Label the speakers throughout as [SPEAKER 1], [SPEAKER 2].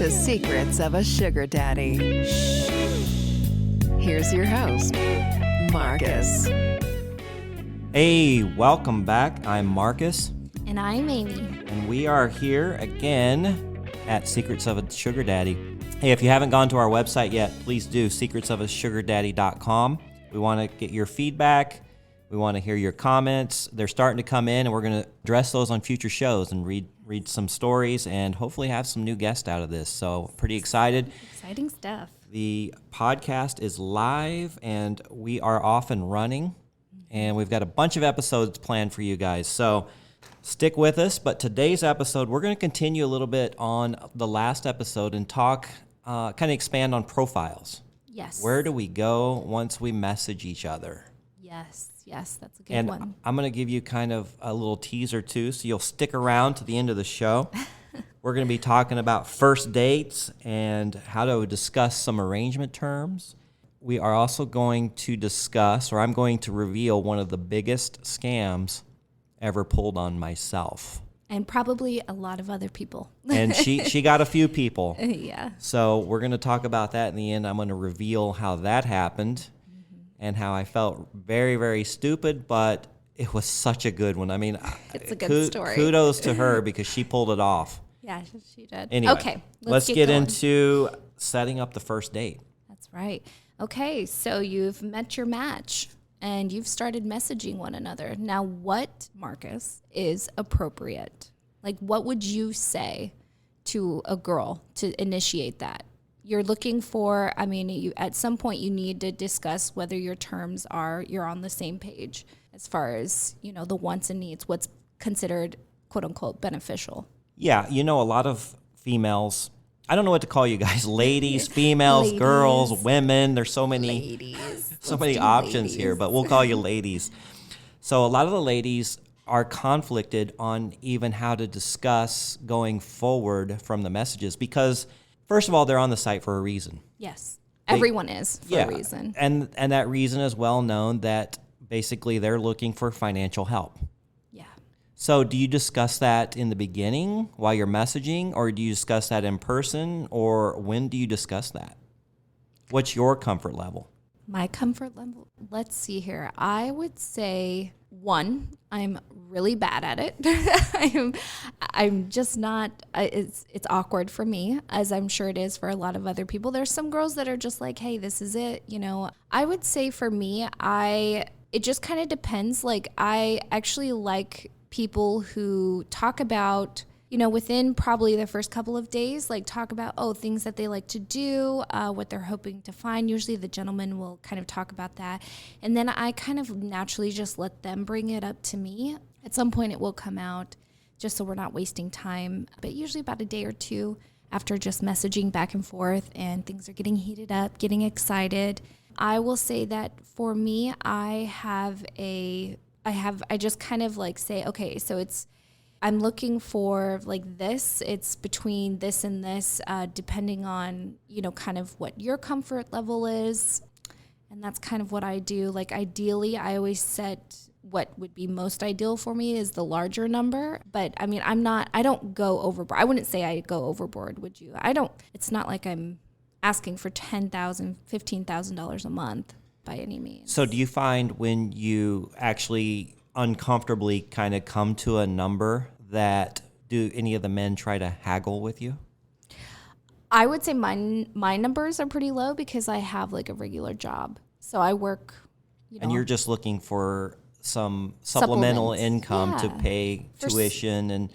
[SPEAKER 1] to Secrets of a Sugar Daddy. Here's your host, Marcus.
[SPEAKER 2] Hey, welcome back. I'm Marcus.
[SPEAKER 3] And I'm Amy.
[SPEAKER 2] And we are here again at Secrets of a Sugar Daddy. Hey, if you haven't gone to our website yet, please do, secretsofasugardaddy.com. We want to get your feedback. We want to hear your comments. They're starting to come in, and we're going to address those on future shows and read some stories and hopefully have some new guests out of this. So pretty excited.
[SPEAKER 3] Exciting stuff.
[SPEAKER 2] The podcast is live, and we are off and running, and we've got a bunch of episodes planned for you guys. So stick with us. But today's episode, we're going to continue a little bit on the last episode and talk, kind of expand on profiles.
[SPEAKER 3] Yes.
[SPEAKER 2] Where do we go once we message each other?
[SPEAKER 3] Yes, that's a good one.
[SPEAKER 2] And I'm going to give you kind of a little teaser too, so you'll stick around to the end of the show. We're going to be talking about first dates and how to discuss some arrangement terms. We are also going to discuss, or I'm going to reveal, one of the biggest scams ever pulled on myself.
[SPEAKER 3] And probably a lot of other people.
[SPEAKER 2] And she got a few people.
[SPEAKER 3] Yeah.
[SPEAKER 2] So we're going to talk about that in the end. I'm going to reveal how that happened and how I felt very, very stupid, but it was such a good one. I mean,
[SPEAKER 3] it's a good story.
[SPEAKER 2] Kudos to her because she pulled it off.
[SPEAKER 3] Yeah, she did.
[SPEAKER 2] Anyway,
[SPEAKER 3] okay,
[SPEAKER 2] let's get
[SPEAKER 3] going.
[SPEAKER 2] into setting up the first date.
[SPEAKER 3] That's right. Okay, so you've met your match and you've started messaging one another. Now, what, Marcus, is appropriate? Like, what would you say to a girl to initiate that? You're looking for, at some point you need to discuss whether your terms you're on the same page as far as, the wants and needs, what's considered quote unquote beneficial.
[SPEAKER 2] Yeah, a lot of females, I don't know what to call you guys, ladies, females,
[SPEAKER 3] Ladies.
[SPEAKER 2] girls, women, there's so many
[SPEAKER 3] Ladies.
[SPEAKER 2] so many options here, but we'll call you ladies. So a lot of the ladies are conflicted on even how to discuss going forward from the messages because, first of all, they're on the site for a reason.
[SPEAKER 3] Yes. Everyone is for a reason.
[SPEAKER 2] And that reason is well known, that basically they're looking for financial help.
[SPEAKER 3] Yeah.
[SPEAKER 2] So do you discuss that in the beginning while you're messaging, or do you discuss that in person, or when do you discuss that? What's your comfort level?
[SPEAKER 3] My comfort level, let's see here. I would say, one, I'm really bad at it. I'm just not, it's awkward for me, as I'm sure it is for a lot of other people. There's some girls that are just like, hey, this is it. I would say for me, it just kind of depends. Like, I actually like people who talk about, within probably the first couple of days, like talk about, things that they like to do, what they're hoping to find. Usually the gentleman will kind of talk about that. And then I kind of naturally just let them bring it up to me. At some point it will come out, just so we're not wasting time. But usually about a day or two after just messaging back and forth and things are getting heated up, getting excited. I will say that for me, I just kind of like say, okay, so I'm looking for like this, it's between this and this, depending on, kind of what your comfort level is. And that's kind of what I do. Like, ideally, I always set what would be most ideal for me is the larger number. But I don't go overboard. I wouldn't say I go overboard, would you? It's not like I'm asking for $10,000, $15,000 a month by any means.
[SPEAKER 2] So do you find when you actually uncomfortably kind of come to a number, that do any of the men try to haggle with you?
[SPEAKER 3] I would say my numbers are pretty low because I have like a regular job. So I work,
[SPEAKER 2] And you're just looking for some supplemental income to pay tuition and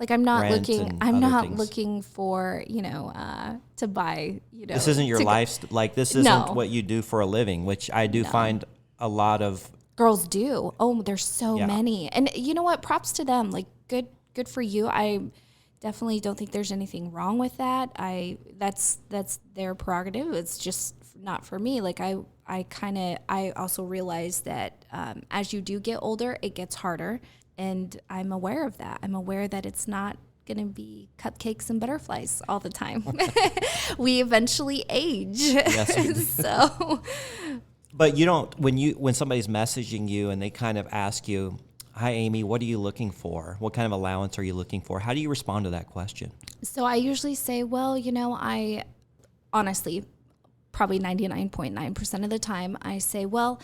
[SPEAKER 3] like I'm not
[SPEAKER 2] things.
[SPEAKER 3] looking for, to buy,
[SPEAKER 2] This isn't your life, like this isn't what you do for a living, which I do find a lot of
[SPEAKER 3] girls do. Oh, there's so many. And you know what? Props to them. Like, good for you. I definitely don't think there's anything wrong with that. That's their prerogative. It's just not for me. Like, I also realize that as you do get older, it gets harder. And I'm aware of that. I'm aware that it's not going to be cupcakes and butterflies all the time. We eventually age.
[SPEAKER 2] Yes, we do.
[SPEAKER 3] So...
[SPEAKER 2] But you don't, when somebody's messaging you and they kind of ask you, hi, Amy, what are you looking for? What kind of allowance are you looking for? How do you respond to that question?
[SPEAKER 3] So I usually say, well, I honestly, probably 99.9% of the time, I say, well,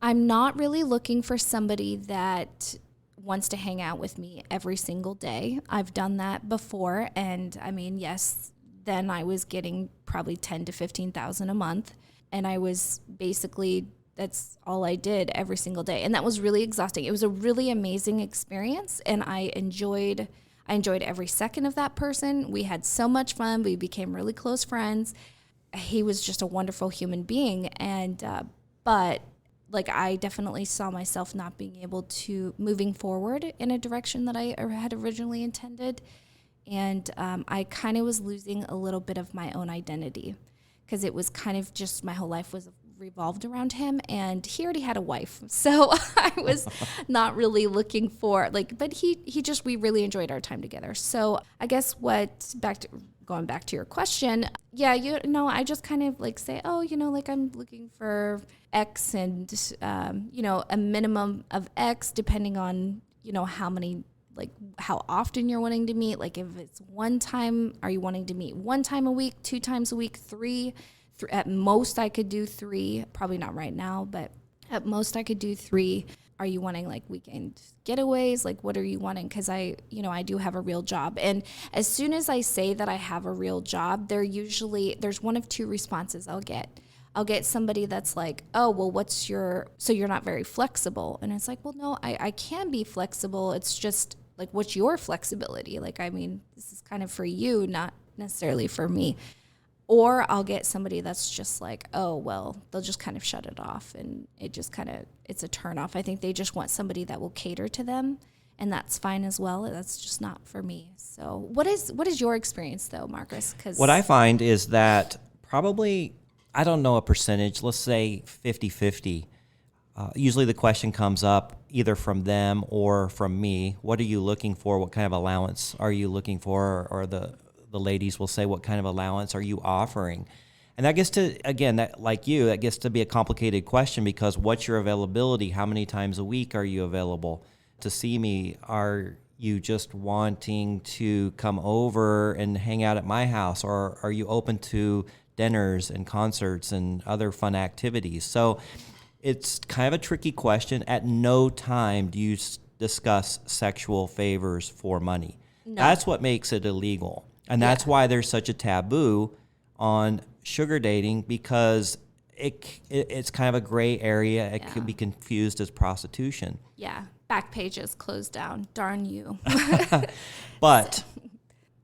[SPEAKER 3] I'm not really looking for somebody that wants to hang out with me every single day. I've done that before. And I mean, yes, then I was getting probably 10 to 15,000 a month. And I was basically, that's all I did every single day. And that was really exhausting. It was a really amazing experience. And I enjoyed every second of that person. We had so much fun. We became really close friends. He was just a wonderful human being. And, but like, I definitely saw myself not being able to moving forward in a direction that I had originally intended. And I kind of was losing a little bit of my own identity, because it was kind of just my whole life was revolved around him, and he already had a wife. So I was not really looking for but we really enjoyed our time together. So I guess going back to your question, yeah, I just kind of say, oh, I'm looking for X and, a minimum of X depending on, how many, how often you're wanting to meet. Like if it's one time, are you wanting to meet one time a week, 2 times a week, 3? At most I could do 3, probably not right now, but at most I could do 3. Are you wanting weekend getaways? What are you wanting? Because I do have a real job. And as soon as I say that I have a real job, there's one of 2 responses I'll get. I'll get somebody that's like, oh, well, so you're not very flexible. And it's like, well, no, I can be flexible. It's just what's your flexibility? This is kind of for you, not necessarily for me. Or I'll get somebody that's just like, oh, well, they'll just kind of shut it off, and it's a turn off. I think they just want somebody that will cater to them, and that's fine as well. That's just not for me. So what is your experience though, Marcus?
[SPEAKER 2] What I find is that probably, I don't know a percentage, let's say 50-50. Usually the question comes up either from them or from me. What are you looking for? What kind of allowance are you looking for? Or the ladies will say, what kind of allowance are you offering? And that gets to, again, that gets to be a complicated question, because what's your availability? How many times a week are you available to see me? Are you just wanting to come over and hang out at my house? Or are you open to dinners and concerts and other fun activities? So it's kind of a tricky question. At no time do you discuss sexual favors for money. No. That's what makes it illegal. And that's why there's such a taboo on sugar dating, because it's kind of a gray area. It can be confused as prostitution.
[SPEAKER 3] Yeah. Back pages closed down. Darn you.
[SPEAKER 2] But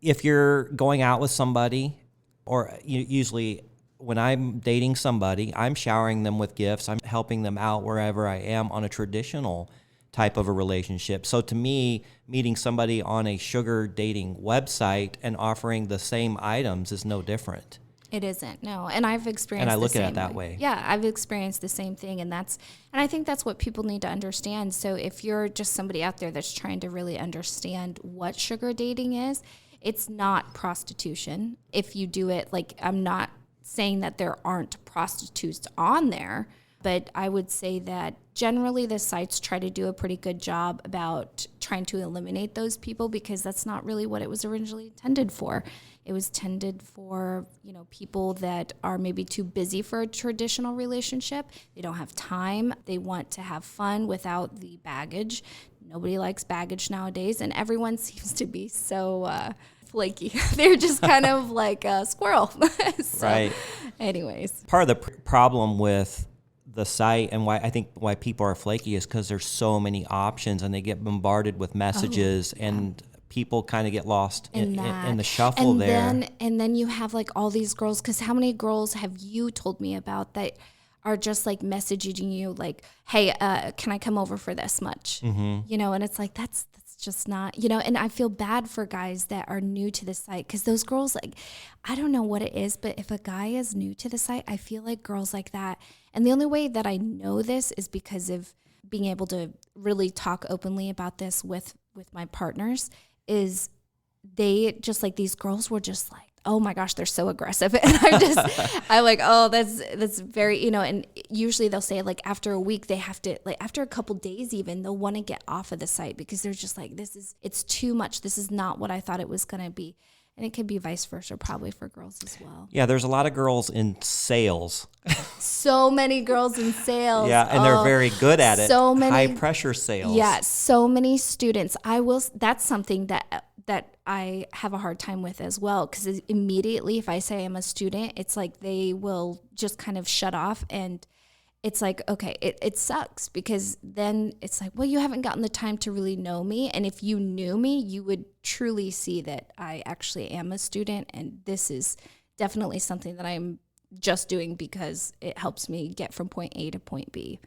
[SPEAKER 2] if you're going out with somebody, or usually when I'm dating somebody, I'm showering them with gifts. I'm helping them out wherever I am on a traditional type of a relationship. So to me, meeting somebody on a sugar dating website and offering the same items is no different.
[SPEAKER 3] It isn't, no. And I've experienced
[SPEAKER 2] and I look at it that way.
[SPEAKER 3] Yeah, I've experienced the same thing, and I think that's what people need to understand. So if you're just somebody out there that's trying to really understand what sugar dating is, it's not prostitution. If you do it, I'm not saying that there aren't prostitutes on there, but I would say that generally the sites try to do a pretty good job about trying to eliminate those people, because that's not really what it was originally intended for. It was intended for, people that are maybe too busy for a traditional relationship. They don't have time. They want to have fun without the baggage. Nobody likes baggage nowadays, and everyone seems to be so flaky. They're just kind of like a squirrel. So,
[SPEAKER 2] right.
[SPEAKER 3] Anyways.
[SPEAKER 2] Part of the problem with the site and why people are flaky is because there's so many options, and they get bombarded with messages, and people kind of get lost in the shuffle
[SPEAKER 3] and
[SPEAKER 2] there.
[SPEAKER 3] And then you have all these girls, because how many girls have you told me about that are just messaging you hey, can I come over for this much? Mm-hmm. And it's that's just not, and I feel bad for guys that are new to the site, because those girls, I don't know what it is, but if a guy is new to the site, I feel like girls like that. And the only way that I know this is because of being able to really talk openly about this with my partners, is they just these girls were just oh my gosh, they're so aggressive. And I'm like, oh, that's very, and usually they'll say like after a week, they have to, like after a couple days even, they'll want to get off of the site because they're just like, it's too much. This is not what I thought it was going to be. And it could be vice versa, probably for girls as well.
[SPEAKER 2] Yeah, there's a lot of girls in sales.
[SPEAKER 3] So many girls in sales.
[SPEAKER 2] Yeah, and they're very good at it.
[SPEAKER 3] So many
[SPEAKER 2] high pressure sales.
[SPEAKER 3] Yeah, so many students. That's something that I have a hard time with as well, because immediately if I say I'm a student, it's like they will just kind of shut off, and it's like, okay, it sucks, because then it's like, well, you haven't gotten the time to really know me. And if you knew me, you would truly see that I actually am a student. And this is definitely something that I'm just doing because it helps me get from point A to point B.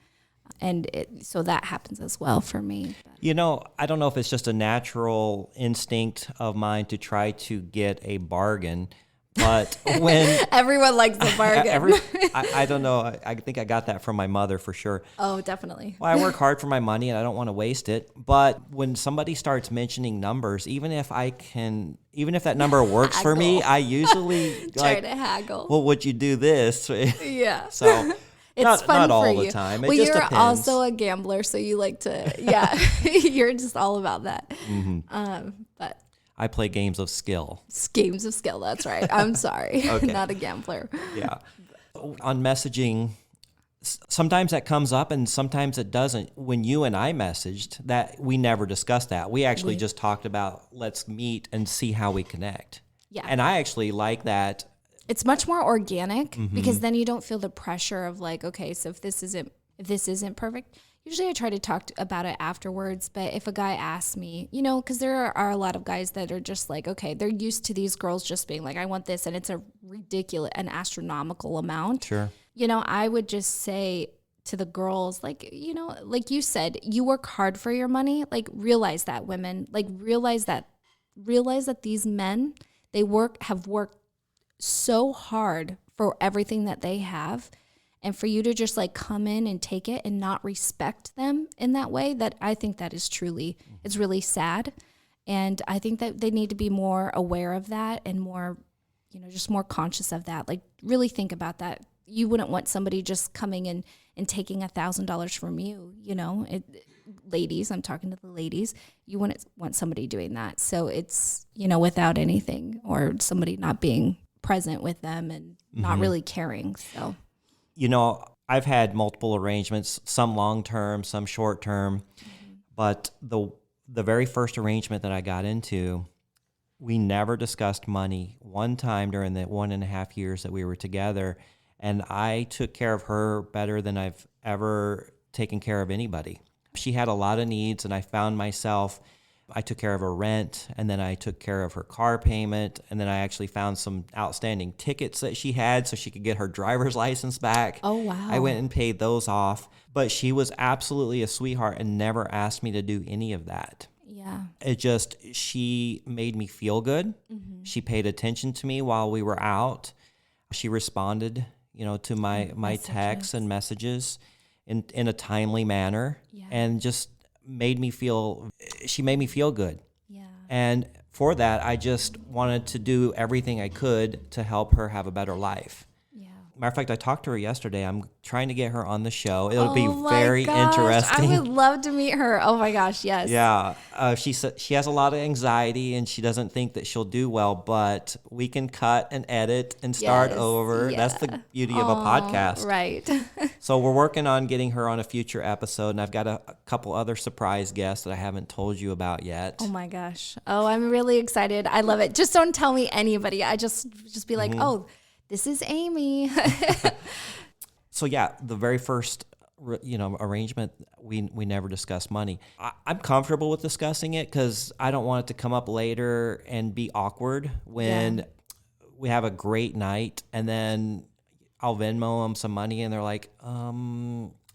[SPEAKER 3] And so that happens as well for me.
[SPEAKER 2] I don't know if it's just a natural instinct of mine to try to get a bargain. But when
[SPEAKER 3] everyone likes the bargain.
[SPEAKER 2] I don't know. I think I got that from my mother for sure.
[SPEAKER 3] Oh, definitely.
[SPEAKER 2] Well, I work hard for my money and I don't want to waste it. But when somebody starts mentioning numbers, even if that number works for me, I usually
[SPEAKER 3] try to haggle.
[SPEAKER 2] Well, would you do this?
[SPEAKER 3] Yeah.
[SPEAKER 2] So
[SPEAKER 3] it's
[SPEAKER 2] not
[SPEAKER 3] fun
[SPEAKER 2] all
[SPEAKER 3] for
[SPEAKER 2] the
[SPEAKER 3] you.
[SPEAKER 2] time.
[SPEAKER 3] Well,
[SPEAKER 2] just
[SPEAKER 3] you're
[SPEAKER 2] depends.
[SPEAKER 3] also a gambler, so you like to, you're just all about that.
[SPEAKER 2] Mm-hmm.
[SPEAKER 3] But
[SPEAKER 2] I play games of skill.
[SPEAKER 3] Games of skill, that's right. I'm sorry.
[SPEAKER 2] Okay.
[SPEAKER 3] Not a gambler.
[SPEAKER 2] Yeah. On messaging, sometimes that comes up and sometimes it doesn't. When you and I messaged, that we never discussed that. We actually just talked about let's meet and see how we connect.
[SPEAKER 3] Yeah.
[SPEAKER 2] And I actually like that.
[SPEAKER 3] It's much more organic because then you don't feel the pressure of like, okay, so if this isn't perfect. Usually I try to talk about it afterwards, but if a guy asks me, because there are a lot of guys that are just like, okay, they're used to these girls just being like, I want this, and it's a ridiculous, an astronomical amount.
[SPEAKER 2] Sure.
[SPEAKER 3] I would just say to the girls, like, like you said, you work hard for your money. Like, realize that, women, like, realize that these men, have worked so hard for everything that they have. And for you to just like come in and take it and not respect them in that way, that I think that is truly, it's really sad. And I think that they need to be more aware of that and more, just more conscious of that. Like, really think about that. You wouldn't want somebody just coming in and taking $1,000 from you, ladies, I'm talking to the ladies, you wouldn't want somebody doing that. So it's, without anything, or somebody not being present with them and not really caring. So.
[SPEAKER 2] I've had multiple arrangements, some long-term, some short-term, but the very first arrangement that I got into, we never discussed money one time during the 1.5 years that we were together, and I took care of her better than I've ever taken care of anybody. She had a lot of needs, and I found myself, I took care of her rent, and then I took care of her car payment, and then I actually found some outstanding tickets that she had so she could get her driver's license back.
[SPEAKER 3] Oh, wow.
[SPEAKER 2] I went and paid those off, but she was absolutely a sweetheart and never asked me to do any of that.
[SPEAKER 3] Yeah.
[SPEAKER 2] She made me feel good. Mm-hmm. She paid attention to me while we were out. She responded, to my texts and messages in a timely manner, and just she made me feel good.
[SPEAKER 3] Yeah.
[SPEAKER 2] And for that, I just wanted to do everything I could to help her have a better life.
[SPEAKER 3] Yeah.
[SPEAKER 2] Matter of fact, I talked to her yesterday. I'm trying to get her on the show. It'll be
[SPEAKER 3] my
[SPEAKER 2] very
[SPEAKER 3] gosh,
[SPEAKER 2] interesting.
[SPEAKER 3] I would love to meet her. Oh my gosh, yes.
[SPEAKER 2] Yeah. She has a lot of anxiety and she doesn't think that she'll do well, but we can cut and edit and start over.
[SPEAKER 3] Yeah.
[SPEAKER 2] That's the beauty of a podcast.
[SPEAKER 3] Right.
[SPEAKER 2] So we're working on getting her on a future episode, and I've got a couple other surprise guests that I haven't told you about yet.
[SPEAKER 3] Oh my gosh. Oh, I'm really excited. I love it. Just don't tell me anybody. I just be like, oh, this is Amy.
[SPEAKER 2] So yeah, the very first arrangement, we never discussed money. I'm comfortable with discussing it because I don't want it to come up later and be awkward when we have a great night and then I'll Venmo them some money and they're like, I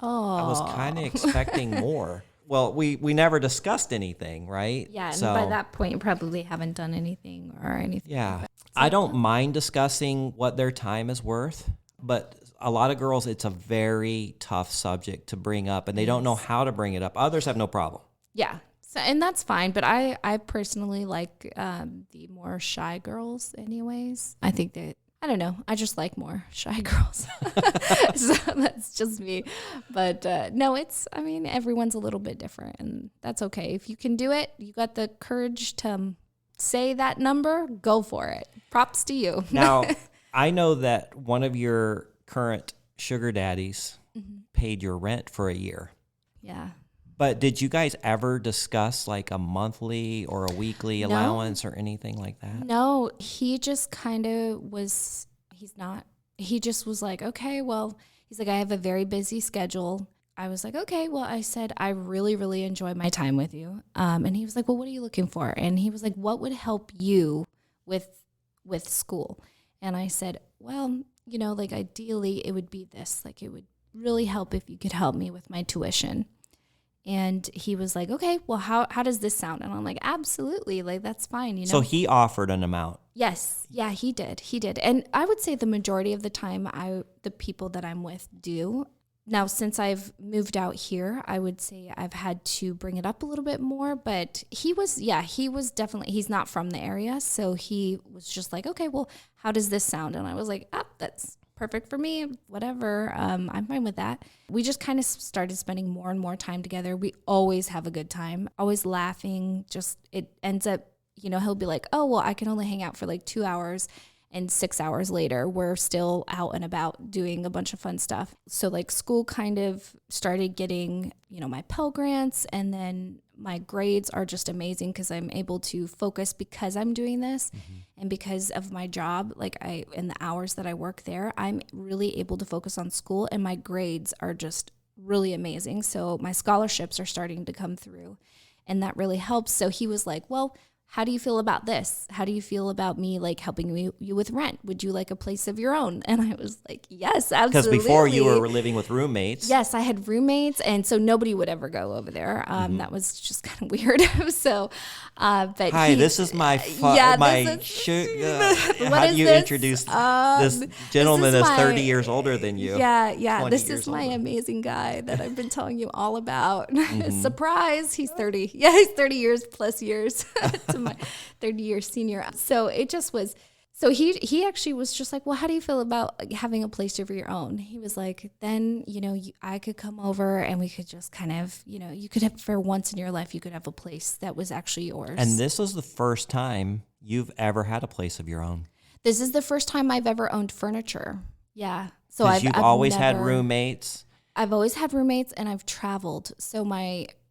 [SPEAKER 2] was kind of expecting more. Well, we never discussed anything, right?
[SPEAKER 3] Yeah, and by that point, you probably haven't done anything or anything.
[SPEAKER 2] Yeah. I don't mind discussing what their time is worth, but a lot of girls, it's a very tough subject to bring up, and they don't know how to bring it up. Others have no problem.
[SPEAKER 3] Yeah. So, and that's fine, but I personally like the more shy girls anyways. I think that, I don't know, I just like more shy girls. So that's just me. But no, I mean, everyone's a little bit different, and that's okay. If you can do it, you got the courage to say that number, go for it. Props to you.
[SPEAKER 2] Now, I know that one of your current sugar daddies paid your rent for a year.
[SPEAKER 3] Yeah.
[SPEAKER 2] But did you guys ever discuss like a monthly or a weekly allowance or anything like that?
[SPEAKER 3] No, he just kind of was, he just was like, okay, well, he's like, I have a very busy schedule. I was like, okay, well, I said, I really, really enjoy my time with you. And he was like, well, what are you looking for? And he was like, what would help you with school? And I said, well, you know, like ideally it would be this, like it would really help if you could help me with my tuition. And he was like, okay, well, how does this sound? And I'm like, absolutely, like, that's fine, you know?
[SPEAKER 2] So he offered an amount.
[SPEAKER 3] Yes. Yeah, he did. And I would say the majority of the time the people that I'm with do. Now, since I've moved out here, I would say I've had to bring it up a little bit more, but he was definitely, he's not from the area. So he was just like, okay, well, how does this sound? And I was like, that's perfect for me, whatever. I'm fine with that. We just kind of started spending more and more time together. We always have a good time, always laughing. Just, it ends up, you know, he'll be like, oh, well, I can only hang out for like 2 hours. And 6 hours later, we're still out and about doing a bunch of fun stuff. So like school kind of started getting, you know, my Pell Grants, and then my grades are just amazing because I'm able to focus because I'm doing this. And because of my job, like in the hours that I work there, I'm really able to focus on school, and my grades are just really amazing. So my scholarships are starting to come through, and that really helps. So he was like, well, how do you feel about this? How do you feel about me like helping you with rent? Would you like a place of your own? And I was like, yes, absolutely.
[SPEAKER 2] Because before you were living with roommates.
[SPEAKER 3] Yes, I had roommates, and so nobody would ever go over there. That was just kind of weird. So, but
[SPEAKER 2] hi, this is my sugar. How do you introduce this gentleman that's 30 years older than you?
[SPEAKER 3] Yeah. This is my amazing guy that I've been telling you all about. Surprise, he's 30. Yeah, he's 30 years plus years to my 30-year senior. So it just was. So he actually was just like, well, how do you feel about having a place of your own? He was like, then, you know, I could come over and we could just kind of, you know, you could have, for once in your life, you could have a place that was actually yours.
[SPEAKER 2] And this was the first time you've ever had a place of your own.
[SPEAKER 3] This is the first time I've ever owned furniture. Yeah. So I've
[SPEAKER 2] always had roommates.
[SPEAKER 3] I've always had roommates, and I've traveled. So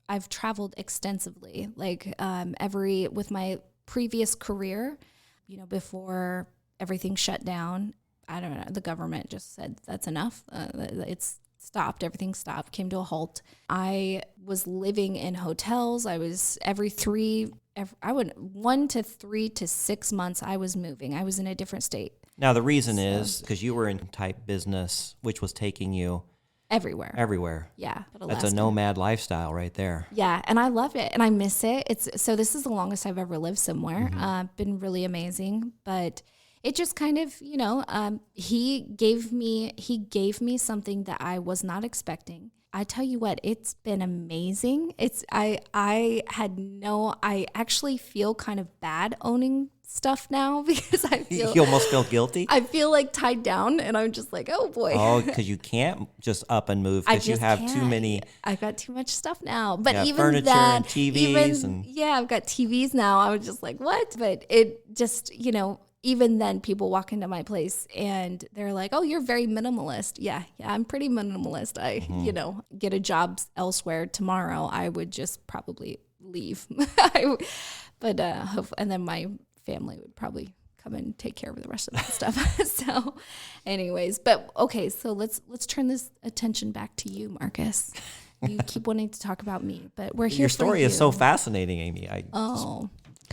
[SPEAKER 3] I've traveled extensively, like with my previous career, you know, before everything shut down. I don't know, the government just said that's enough. It's stopped. Everything stopped, came to a halt. I was living in hotels. I was 1 to 3 to 6 months I was moving. I was in a different state.
[SPEAKER 2] Now, the reason is because you were in type business, which was taking you everywhere.
[SPEAKER 3] Yeah.
[SPEAKER 2] That's a nomad lifestyle right there.
[SPEAKER 3] Yeah. And I loved it, and I miss it. So this is the longest I've ever lived somewhere. Been really amazing, but it just kind of, you know, he gave me something that I was not expecting. I tell you what, it's been amazing. I actually feel kind of bad owning stuff now because I feel...
[SPEAKER 2] You almost feel guilty?
[SPEAKER 3] I feel like tied down, and I'm just like, oh boy.
[SPEAKER 2] Oh, because you can't just up and move because you have too many...
[SPEAKER 3] I've got too much stuff now. But even
[SPEAKER 2] furniture
[SPEAKER 3] that...
[SPEAKER 2] and TVs
[SPEAKER 3] I've got TVs now. I was just like, what? But it just, you know... Even then, people walk into my place and they're like, oh, you're very minimalist. Yeah, I'm pretty minimalist. I, you know, get a job elsewhere tomorrow, I would just probably leave. And then my family would probably come and take care of the rest of that stuff. So anyways, but okay, so let's turn this attention back to you, Marcus. You keep wanting to talk about me, but we're here for you.
[SPEAKER 2] Your story is so fascinating, Amy.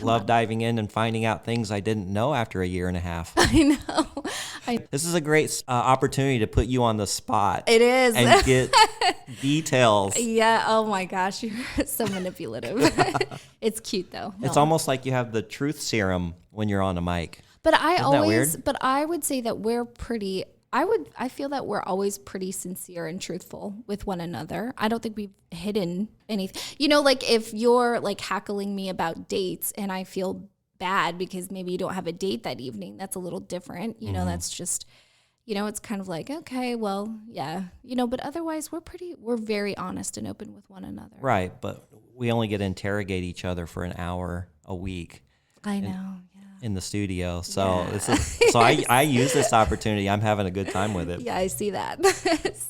[SPEAKER 2] Love diving in and finding out things I didn't know after a year and a half.
[SPEAKER 3] I know.
[SPEAKER 2] This is a great opportunity to put you on the spot.
[SPEAKER 3] It is.
[SPEAKER 2] And get details.
[SPEAKER 3] Yeah. Oh my gosh. You're so manipulative. It's cute though. No.
[SPEAKER 2] It's almost like you have the truth serum when you're on a mic.
[SPEAKER 3] But I would say that we're pretty I feel that we're always pretty sincere and truthful with one another. I don't think we've hidden anything. You know, like if you're like hackling me about dates and I feel bad because maybe you don't have a date that evening, that's a little different. You know, that's just, you know, it's kind of like, okay, well, yeah, you know, but otherwise we're very honest and open with one another.
[SPEAKER 2] Right, but we only get to interrogate each other for an hour a week
[SPEAKER 3] I know.
[SPEAKER 2] in the studio. So I use this opportunity. I'm having a good time with it.
[SPEAKER 3] Yeah, I see that.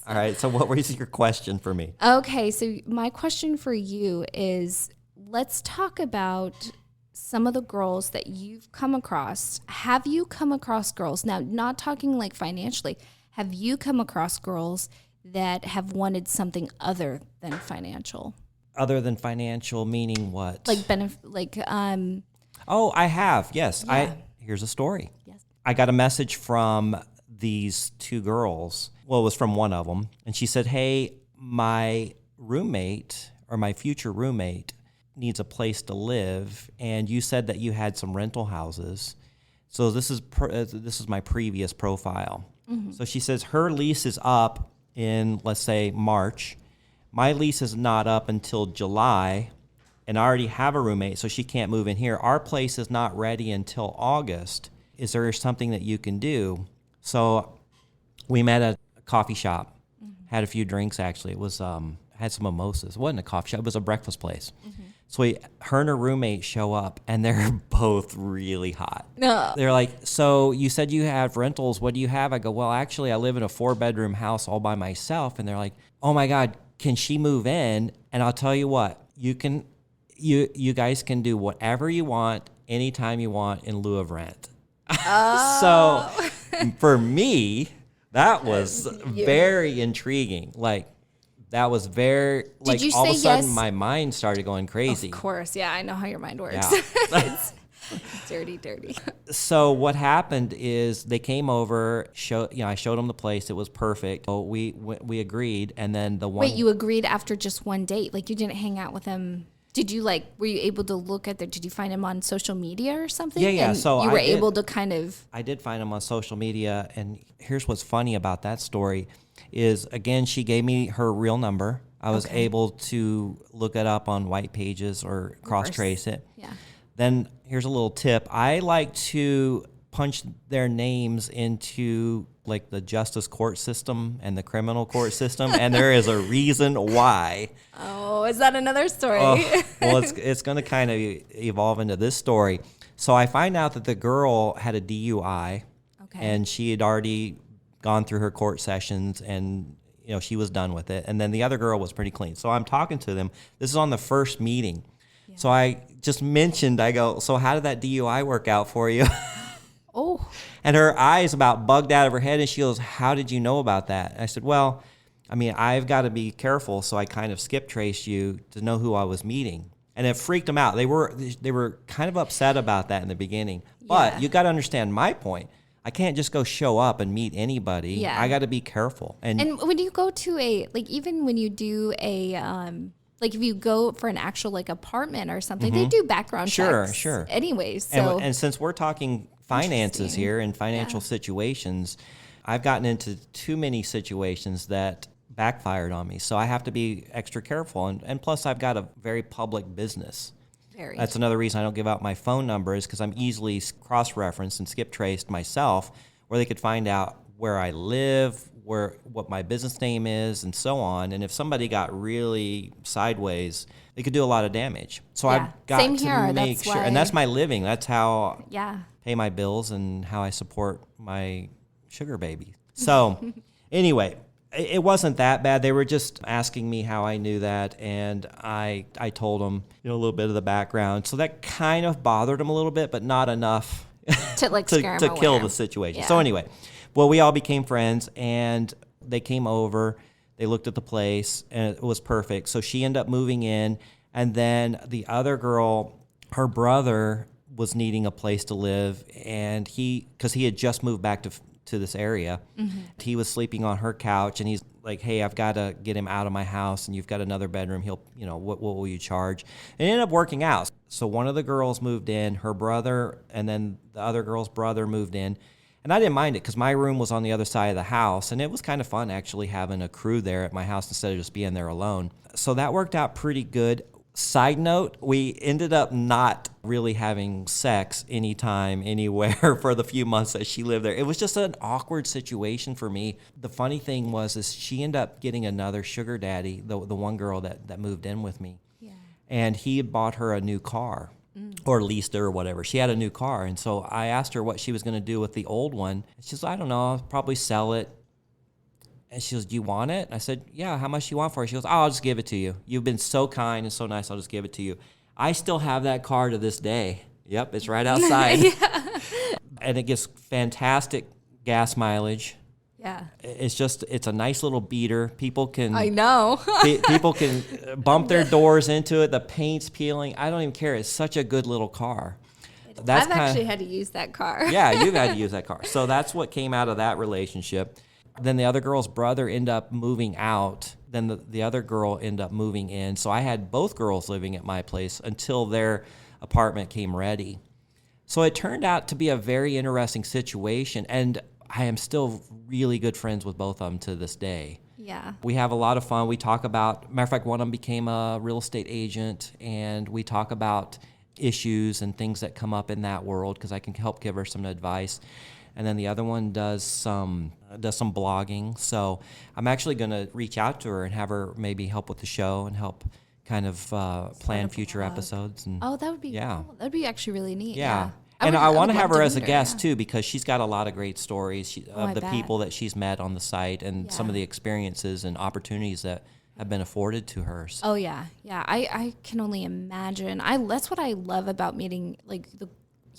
[SPEAKER 2] All right. So what was your question for me?
[SPEAKER 3] Okay, so my question for you is, let's talk about some of the girls that you've come across. Have you come across girls, now not talking like financially, have you come across girls that have wanted something other than financial?
[SPEAKER 2] Other than financial, meaning what?
[SPEAKER 3] Oh,
[SPEAKER 2] I have. Yes.
[SPEAKER 3] Yeah.
[SPEAKER 2] Here's a story.
[SPEAKER 3] yes.
[SPEAKER 2] I got a message from these two girls. Well, it was from one of them. And she said, hey, my roommate or my future roommate needs a place to live. And you said that you had some rental houses. So this is my previous profile. Mm-hmm. So she says her lease is up in, let's say, March. My lease is not up until July. And I already have a roommate, so she can't move in here. Our place is not ready until August. Is there something that you can do? So we met at a coffee shop, had a few drinks, actually. It was, had some mimosas. It wasn't a coffee shop, it was a breakfast place. Mm-hmm. So her and her roommate show up, and they're both really hot.
[SPEAKER 3] No.
[SPEAKER 2] They're like, so you said you have rentals. What do you have? I go, well, actually, I live in a 4-bedroom house all by myself. And they're like, oh, my God, can she move in? And I'll tell you what, you guys can do whatever you want, anytime you want, in lieu of rent. So for me, that was very intriguing. Like, that was very, like,
[SPEAKER 3] you
[SPEAKER 2] all of
[SPEAKER 3] say
[SPEAKER 2] a sudden
[SPEAKER 3] yes?
[SPEAKER 2] my mind started going crazy.
[SPEAKER 3] Of course, yeah, I know how your mind works.
[SPEAKER 2] Yeah.
[SPEAKER 3] It's dirty.
[SPEAKER 2] So what happened is they came over, I showed them the place. It was perfect. So we agreed, and then the one.
[SPEAKER 3] Wait, you agreed after just one date? Like, you didn't hang out with him? Did you, like, were you able to look at did you find him on social media or something?
[SPEAKER 2] Yeah.
[SPEAKER 3] And
[SPEAKER 2] So
[SPEAKER 3] you were able to kind of.
[SPEAKER 2] I did find him on social media, and here's what's funny about that story is, again, she gave me her real number. I was able to look it up on White Pages or cross-trace it.
[SPEAKER 3] Yeah.
[SPEAKER 2] Then here's a little tip. I like to punch their names into, like, the justice court system and the criminal court system, and there is a reason why.
[SPEAKER 3] Oh, is that another story?
[SPEAKER 2] Well, it's going to kind of evolve into this story. So I find out that the girl had a DUI, and she had already gone through her court sessions, and she was done with it. And then the other girl was pretty clean. So I'm talking to them. This is on the first meeting. Yeah. So I just mentioned, I go, so how did that DUI work out for you?
[SPEAKER 3] Oh.
[SPEAKER 2] And her eyes about bugged out of her head, and she goes, how did you know about that? And I said, well, I mean, I've got to be careful, so I kind of skip traced you to know who I was meeting. And it freaked them out. They were kind of upset about that in the beginning. But you got to understand my point. I can't just go show up and meet anybody.
[SPEAKER 3] Yeah.
[SPEAKER 2] I got to be careful. And
[SPEAKER 3] when you go to even when you do like if you go for an actual like apartment or something, they do background checks. Sure. Anyways, so
[SPEAKER 2] and since we're talking finances here and financial situations, I've gotten into too many situations that backfired on me. So I have to be extra careful. And plus, I've got a very public business. That's another reason I don't give out my phone number, is because I'm easily cross-referenced and skip-traced myself, where they could find out where I live, what my business name is, and so on. And if somebody got really sideways, they could do a lot of damage. So I've got to make sure. And that's my living. That's how I pay my bills and how I support my sugar baby. So anyway, it wasn't that bad. They were just asking me how I knew that, and I told them a little bit of the background. So that kind of bothered them a little bit, but not enough
[SPEAKER 3] to
[SPEAKER 2] kill the situation. Yeah. So anyway, well, we all became friends, and they came over. They looked at the place, and it was perfect. So she ended up moving in, and then the other girl, her brother was needing a place to live, and because he had just moved back to this area. Mm-hmm. He was sleeping on her couch, and he's like, hey, I've got to get him out of my house, and you've got another bedroom. He'll, what will you charge? And it ended up working out. So one of the girls moved in, her brother, and then the other girl's brother moved in. And I didn't mind it because my room was on the other side of the house, and it was kind of fun actually having a crew there at my house instead of just being there alone. So that worked out pretty good. Side note, we ended up not really having sex anytime, anywhere for the few months that she lived there. It was just an awkward situation for me. The funny thing was is she ended up getting another sugar daddy, the one girl that moved in with me. Yeah. And he had bought her a new car. Or leased her or whatever. She had a new car. And so I asked her what she was going to do with the old one. She says, I don't know, I'll probably sell it. And she goes, do you want it? I said, yeah, how much do you want for it? She goes, oh, I'll just give it to you. You've been so kind and so nice, I'll just give it to you. I still have that car to this day. Yep, it's right outside. And it gets fantastic gas mileage.
[SPEAKER 3] Yeah.
[SPEAKER 2] It's a nice little beater. People can.
[SPEAKER 3] I know.
[SPEAKER 2] People can bump their doors into it. The paint's peeling. I don't even care. It's such a good little car.
[SPEAKER 3] I've actually had to use that car.
[SPEAKER 2] Yeah, you've had to use that car. So that's what came out of that relationship. Then the other girl's brother ended up moving out. Then the other girl ended up moving in. So I had both girls living at my place until their apartment came ready. So it turned out to be a very interesting situation. And I am still really good friends with both of them to this day.
[SPEAKER 3] Yeah.
[SPEAKER 2] We have a lot of fun. We talk about, matter of fact, one of them became a real estate agent, and we talk about issues and things that come up in that world because I can help give her some advice. And then the other one does some blogging. So I'm actually going to reach out to her and have her maybe help with the show and help kind of plan future episodes. And
[SPEAKER 3] oh, that would be cool. That would be actually really neat.
[SPEAKER 2] Yeah. And I want to have her as a guest, too, because she's got a lot of great stories of the people that she's met on the site and some of the experiences and opportunities that have been afforded to her. So.
[SPEAKER 3] Oh, yeah. Yeah, I can only imagine. That's what I love about meeting, like,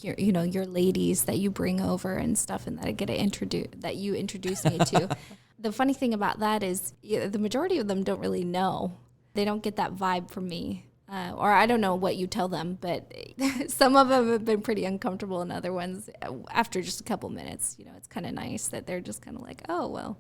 [SPEAKER 3] your ladies that you bring over and stuff and that I get to that you introduce me to. The funny thing about that is the majority of them don't really know. They don't get that vibe from me. Or I don't know what you tell them, but some of them have been pretty uncomfortable, and other ones, after just a couple minutes, it's kind of nice that they're just kind of like, oh, well.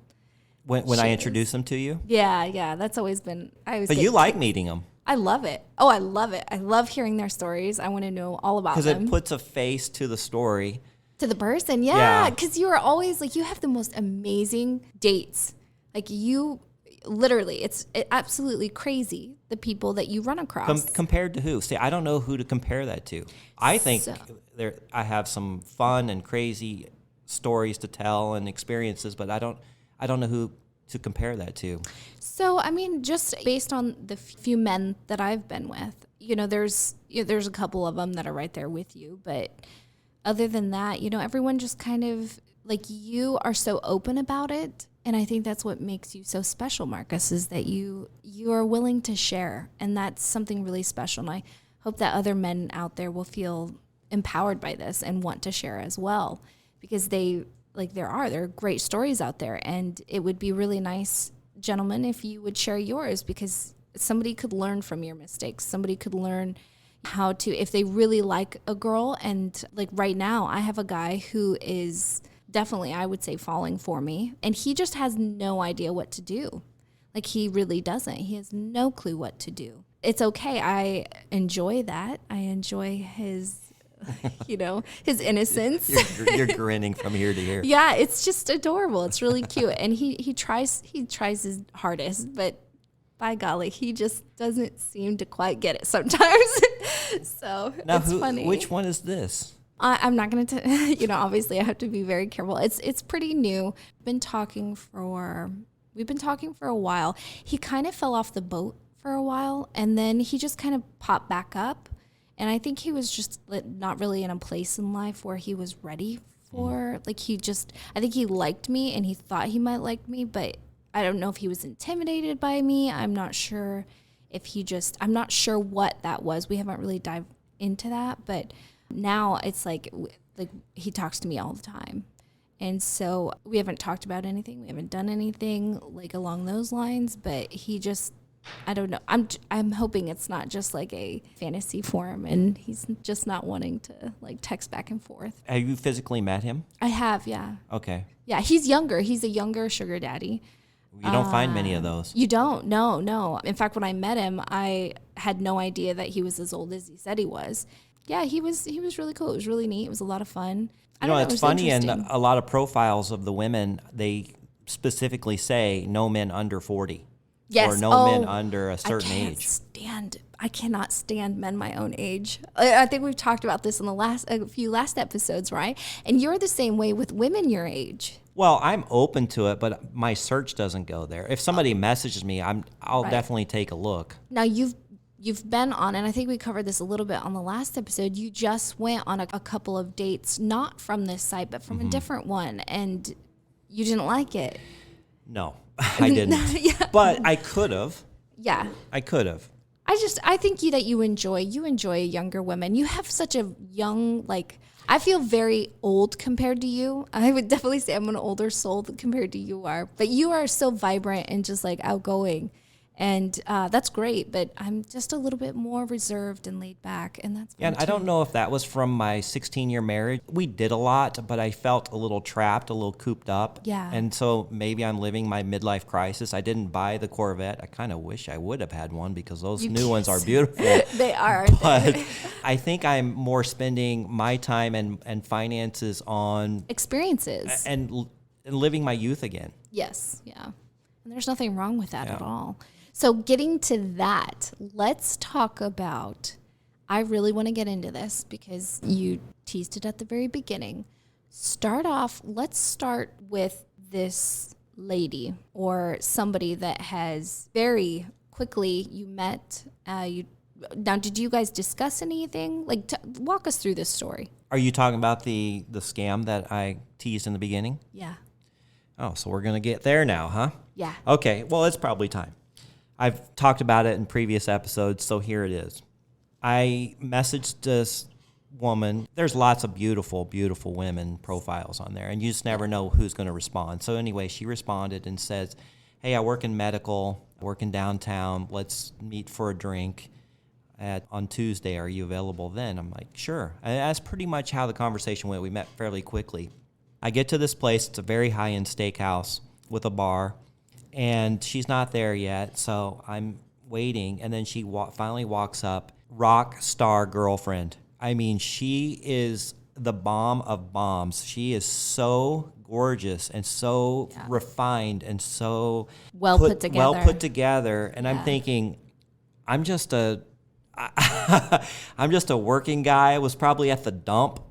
[SPEAKER 2] When I introduce them to you?
[SPEAKER 3] Yeah, that's always been.
[SPEAKER 2] But you like meeting them.
[SPEAKER 3] I love it. Oh, I love it. I love hearing their stories. I want to know all about them.
[SPEAKER 2] Because it puts a face to the story.
[SPEAKER 3] To the person, yeah. Because you are always, like, you have the most amazing dates. Like, literally, it's absolutely crazy, the people that you run across.
[SPEAKER 2] Compared to who? See, I don't know who to compare that to. I think I have some fun and crazy stories to tell and experiences, but I don't know who to compare that to.
[SPEAKER 3] So, I mean, just based on the few men that I've been with, there's a couple of them that are right there with you, but other than that, everyone just kind of, like, you are so open about it. And I think that's what makes you so special, Marcus, is that you are willing to share. And that's something really special. And I hope that other men out there will feel empowered by this and want to share as well. Because there are great stories out there. And it would be really nice, gentlemen, if you would share yours, because somebody could learn from your mistakes. Somebody could learn how to, if they really like a girl. And like right now, I have a guy who is definitely, I would say, falling for me. And he just has no idea what to do. Like, he really doesn't. He has no clue what to do. It's okay. I enjoy that. I enjoy his, his innocence.
[SPEAKER 2] You're grinning from ear to ear.
[SPEAKER 3] Yeah, it's just adorable. It's really cute. And he tries his hardest, but by golly, he just doesn't seem to quite get it sometimes. So
[SPEAKER 2] now,
[SPEAKER 3] it's funny.
[SPEAKER 2] Which one is this?
[SPEAKER 3] I'm not going to, obviously I have to be very careful. It's pretty new. We've been talking for a while. He kind of fell off the boat for a while, and then he just kind of popped back up. And I think he was just not really in a place in life where he was ready for, I think he liked me and he thought he might like me, but I don't know if he was intimidated by me. I'm not sure I'm not sure what that was. We haven't really dived into that, but now it's like he talks to me all the time. And so we haven't talked about anything. We haven't done anything like along those lines, but he just, I don't know. I'm hoping it's not just like a fantasy for him and he's just not wanting to like text back and forth.
[SPEAKER 2] Have you physically met him?
[SPEAKER 3] I have, yeah.
[SPEAKER 2] Okay.
[SPEAKER 3] Yeah, he's younger. He's a younger sugar daddy.
[SPEAKER 2] You don't find many of those.
[SPEAKER 3] You don't. No. In fact, when I met him, I had no idea that he was as old as he said he was. Yeah, he was really cool. It was really neat. It was a lot of fun. I
[SPEAKER 2] You know,
[SPEAKER 3] don't
[SPEAKER 2] it's
[SPEAKER 3] it was
[SPEAKER 2] funny, and
[SPEAKER 3] interesting.
[SPEAKER 2] a lot of profiles of the women, they specifically say no men under 40
[SPEAKER 3] Yes.
[SPEAKER 2] or no men under a certain age.
[SPEAKER 3] I cannot stand men my own age. I think we've talked about this in a few last episodes, right? And you're the same way with women your age.
[SPEAKER 2] Well, I'm open to it, but my search doesn't go there. If somebody messages me, I'll
[SPEAKER 3] Right.
[SPEAKER 2] definitely take a look.
[SPEAKER 3] Now you've been on, and I think we covered this a little bit on the last episode. You just went on a couple of dates, not from this site, but from
[SPEAKER 2] Mm-hmm.
[SPEAKER 3] a different one, and you didn't like it.
[SPEAKER 2] No, I didn't.
[SPEAKER 3] Yeah.
[SPEAKER 2] But I could have.
[SPEAKER 3] Yeah.
[SPEAKER 2] I could have.
[SPEAKER 3] I think that you enjoy younger women. You have such a young, like, I feel very old compared to you. I would definitely say I'm an older soul compared to you are, but you are so vibrant and just like outgoing. And that's great, but I'm just a little bit more reserved and laid back, and that's
[SPEAKER 2] Yeah, and I don't know if that was from my 16-year marriage. We did a lot, but I felt a little trapped, a little cooped up.
[SPEAKER 3] Yeah.
[SPEAKER 2] And so maybe I'm living my midlife crisis. I didn't buy the Corvette. I kind of wish I would have had one because those new ones are beautiful.
[SPEAKER 3] They are.
[SPEAKER 2] But I think I'm more spending my time and finances on
[SPEAKER 3] Experiences.
[SPEAKER 2] and living my youth again.
[SPEAKER 3] Yes, yeah. And there's nothing wrong with that at all. So getting to that, let's talk about, I really want to get into this because you teased it at the very beginning. Let's start with this lady or somebody that has very quickly, you met, now did you guys discuss anything? Like, walk us through this story.
[SPEAKER 2] Are you talking about the scam that I teased in the beginning?
[SPEAKER 3] Yeah.
[SPEAKER 2] Oh, so we're going to get there now, huh?
[SPEAKER 3] Yeah.
[SPEAKER 2] Okay, well, it's probably time. I've talked about it in previous episodes, so here it is. I messaged this woman. There's lots of beautiful, beautiful women profiles on there, and you just never know who's going to respond. So anyway, she responded and says, hey, I work in medical, I work in downtown. Let's meet for a drink on Tuesday. Are you available then? I'm like, sure. And that's pretty much how the conversation went. We met fairly quickly. I get to this place. It's a very high-end steakhouse with a bar. And she's not there yet, so I'm waiting. And then she finally walks up, rock star girlfriend. I mean, she is the bomb of bombs. She is so gorgeous and so refined and so
[SPEAKER 3] Well put together.
[SPEAKER 2] Well put together. And I'm thinking, I'm just a working guy. I was probably at the dump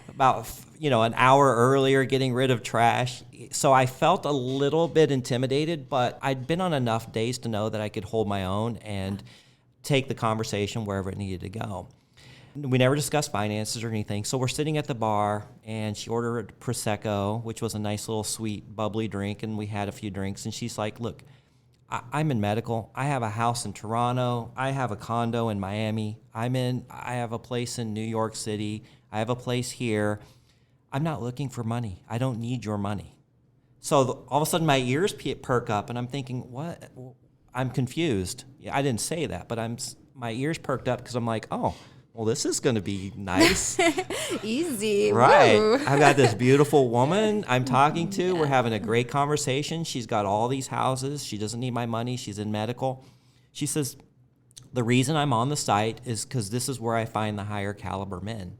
[SPEAKER 2] about an hour earlier getting rid of trash. So I felt a little bit intimidated, but I'd been on enough days to know that I could hold my own and take the conversation wherever it needed to go. We never discussed finances or anything. So we're sitting at the bar, and she ordered Prosecco, which was a nice little sweet, bubbly drink, and we had a few drinks. And she's like, look, I'm in medical. I have a house in Toronto. I have a condo in Miami. I have a place in New York City. I have a place here. I'm not looking for money. I don't need your money. So all of a sudden my ears perk up, and I'm thinking, what? I'm confused. Yeah, I didn't say that, but my ears perked up because I'm like, oh, well, this is going to be nice.
[SPEAKER 3] Easy.
[SPEAKER 2] Right.
[SPEAKER 3] Woo.
[SPEAKER 2] I've got this beautiful woman I'm talking to. We're having a great conversation. She's got all these houses. She doesn't need my money. She's in medical. She says, the reason I'm on the site is because this is where I find the higher caliber men.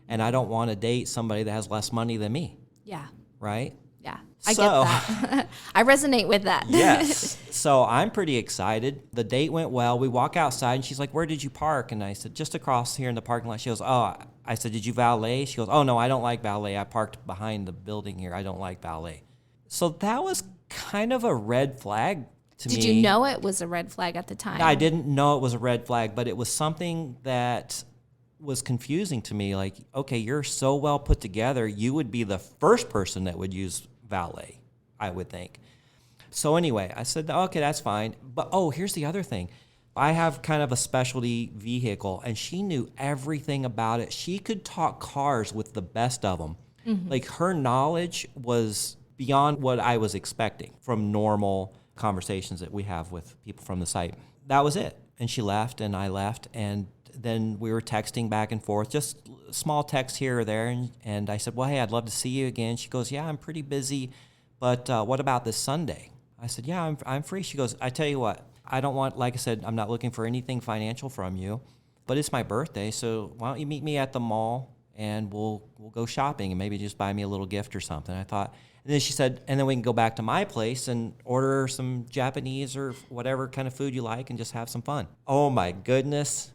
[SPEAKER 2] And I don't want to date somebody that has less money than me.
[SPEAKER 3] Yeah.
[SPEAKER 2] Right?
[SPEAKER 3] Yeah. I
[SPEAKER 2] So-
[SPEAKER 3] get that. I resonate with that.
[SPEAKER 2] Yes. So I'm pretty excited. The date went well. We walk outside, and she's like, where did you park? And I said, just across here in the parking lot. She goes, oh, I said, did you valet? She goes, oh, no, I don't like valet. I parked behind the building here. I don't like valet. So that was kind of a red flag to me.
[SPEAKER 3] Did you know it was a red flag at the time?
[SPEAKER 2] I didn't know it was a red flag, but it was something that was confusing to me. Like, okay, you're so well put together. You would be the first person that would use valet, I would think. So anyway, I said, okay, that's fine. But, here's the other thing. I have kind of a specialty vehicle, and she knew everything about it. She could talk cars with the best of them. Mm-hmm. Like, her knowledge was beyond what I was expecting from normal conversations that we have with people from the site. That was it. And she left, and I left, and then we were texting back and forth, just small texts here or there. And I said, well, hey, I'd love to see you again. She goes, yeah, I'm pretty busy, but what about this Sunday? I said, yeah, I'm free. She goes, I tell you what, I don't want, like I said, I'm not looking for anything financial from you. but it's my birthday, so why don't you meet me at the mall and we'll go shopping and maybe just buy me a little gift or something. I thought, and then she said, and then we can go back to my place and order some Japanese or whatever kind of food you like and just have some fun. Oh my goodness.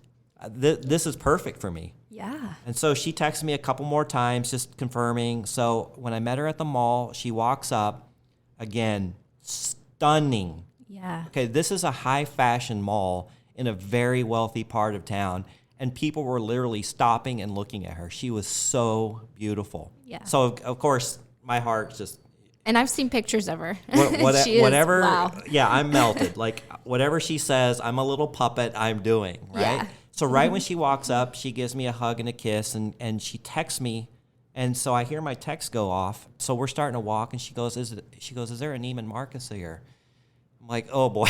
[SPEAKER 2] This is perfect for me.
[SPEAKER 3] Yeah.
[SPEAKER 2] And so she texted me a couple more times just confirming. So when I met her at the mall, she walks up, again, stunning.
[SPEAKER 3] Yeah.
[SPEAKER 2] Okay, this is a high fashion mall in a very wealthy part of town, and people were literally stopping and looking at her. She was so beautiful.
[SPEAKER 3] Yeah.
[SPEAKER 2] So of course my heart just
[SPEAKER 3] And I've seen pictures of her. She is,
[SPEAKER 2] whatever.
[SPEAKER 3] wow.
[SPEAKER 2] Yeah, I'm melted. Like whatever she says, I'm a little puppet. I'm doing right.
[SPEAKER 3] Yeah.
[SPEAKER 2] So right when she walks up, she gives me a hug and a kiss, and she texts me, and so I hear my text go off. So we're starting to walk, and she goes, "Is there a Neiman Marcus here?" I'm like, "Oh boy,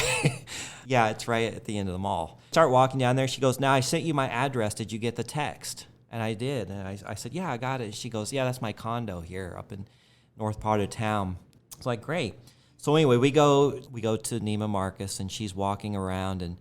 [SPEAKER 2] yeah, it's right at the end of the mall." Start walking down there. She goes, "Now I sent you my address. Did you get the text?" And I did, and I said, "Yeah, I got it." And she goes, "Yeah, that's my condo here up in north part of town." It's like, great. So anyway, we go to Neiman Marcus, and she's walking around, and